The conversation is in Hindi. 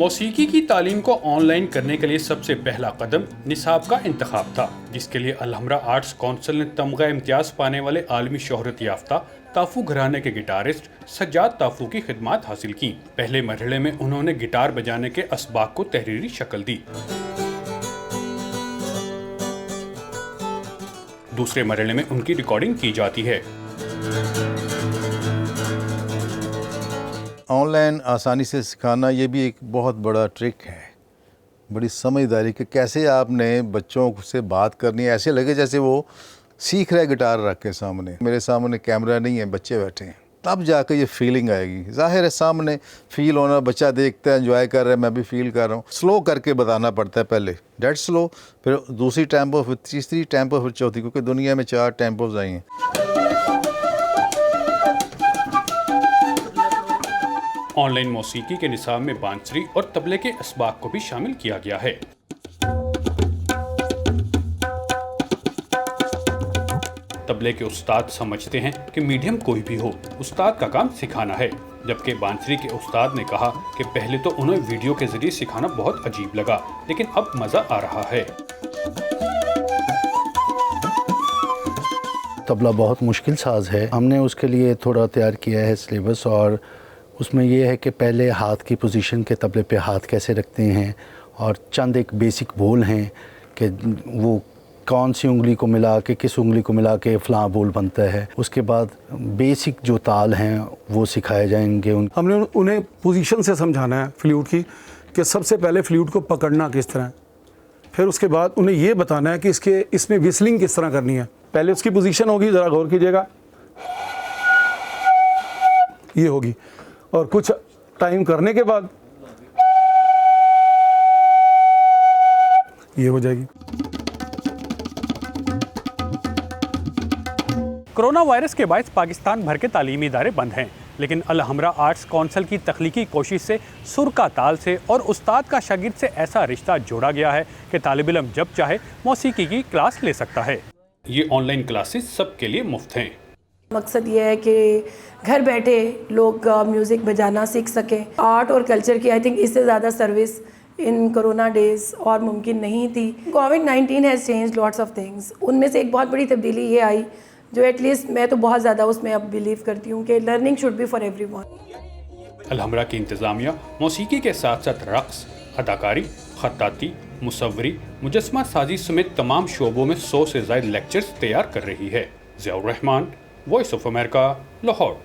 मौसीकी की तालीम को ऑनलाइन करने के लिए सबसे पहला कदम निसाब का इंतखाब था, जिसके लिए अलहमरा आर्ट्स काउंसिल ने तमगा इम्तियाज पाने वाले आलमी शोहरत याफ्ता ताफू घराने के गिटारिस्ट सज्जाद ताफू की खिदमात हासिल की। पहले मरहले में उन्होंने गिटार बजाने के असबाक को तहरीरी शक्ल दी। दूसरे मरहले में उनकी रिकॉर्डिंग की जाती है। ऑनलाइन आसानी से सिखाना ये भी एक बहुत बड़ा ट्रिक है, बड़ी समझदारी कि कैसे आपने बच्चों से बात करनी है, ऐसे लगे जैसे वो सीख रहे गिटार रख के सामने। मेरे सामने कैमरा नहीं है, बच्चे बैठे हैं, तब जाकर ये फीलिंग आएगी। ज़ाहिर है सामने फील होना, बच्चा देखता है, एंजॉय कर रहा है, मैं भी फील कर रहा हूँ। स्लो करके बताना पड़ता है, पहले डेड स्लो, फिर दूसरी टेम्पो, फिर तीसरी टेम्पो, फिर चौथी, क्योंकि दुनिया में 4 टेम्पोज आई हैं। ऑनलाइन मौसीकी के निसाब में बांसुरी और तबले के असबाक को भी शामिल किया गया है। तबले के उस्ताद समझते हैं कि मीडियम कोई भी हो, उस्ताद का काम सिखाना है, जबकि बांसुरी के उस्ताद ने कहा कि पहले तो उन्हें वीडियो के जरिए सिखाना बहुत अजीब लगा, लेकिन अब मजा आ रहा है। तबला बहुत मुश्किल साज है, हमने उसके लिए थोड़ा तैयार किया है सिलेबस, और उसमें यह है कि पहले हाथ की पोजीशन के तबले पे हाथ कैसे रखते हैं, और चंद एक बेसिक बोल हैं कि वो कौन सी उंगली को मिला के किस उंगली को मिला के फ़लाँ बोल बनता है। उसके बाद बेसिक जो ताल हैं वो सिखाए जाएंगे। हमने उन्हें पोजीशन से समझाना है फ्लूट की, कि सबसे पहले फ्लूट को पकड़ना किस तरह है, फिर उसके बाद उन्हें ये बताना है कि इसमें विस्लिंग किस तरह करनी है। पहले उसकी पोजीशन होगी, ज़रा गौर कीजिएगा, ये होगी, और कुछ टाइम करने के बाद ये हो जाएगी। कोरोना वायरस के बायस पाकिस्तान भर के तालीमी इदारे बंद हैं, लेकिन अलहमरा आर्ट्स काउंसिल की तख्लीकी कोशिश से सुर का ताल से और उस्ताद का शागिर्द से ऐसा रिश्ता जोड़ा गया है कि तालिब इल्म जब चाहे मौसीकी की क्लास ले सकता है। ये ऑनलाइन क्लासेस सबके लिए मुफ्त हैं। मकसद ये है कि घर बैठे लोग म्यूज़िक बजाना सीख सकें। आर्ट और कल्चर की आई थिंक इससे ज़्यादा सर्विस इन कोरोना डेज़ और मुमकिन नहीं थी। कोविड-19 has changed lots of things. उनमें से एक बहुत बड़ी तब्दीली ये आई, जो एटलीस्ट मैं तो बहुत ज़्यादा उसमें अब बिलीव करती हूँ कि learning should be for everyone. Alhamra की इंतज़ामिया मौसीकी के साथ साथ रक़्स, अदाकारी, खत्ताती, मुसव्वरी, मुजस्मा साजी समेत तमाम शोबों में 100 से ज़ायद लेक्चर्स तैयार कर रही है। Ziaur Rahman, voice of America, Lahore.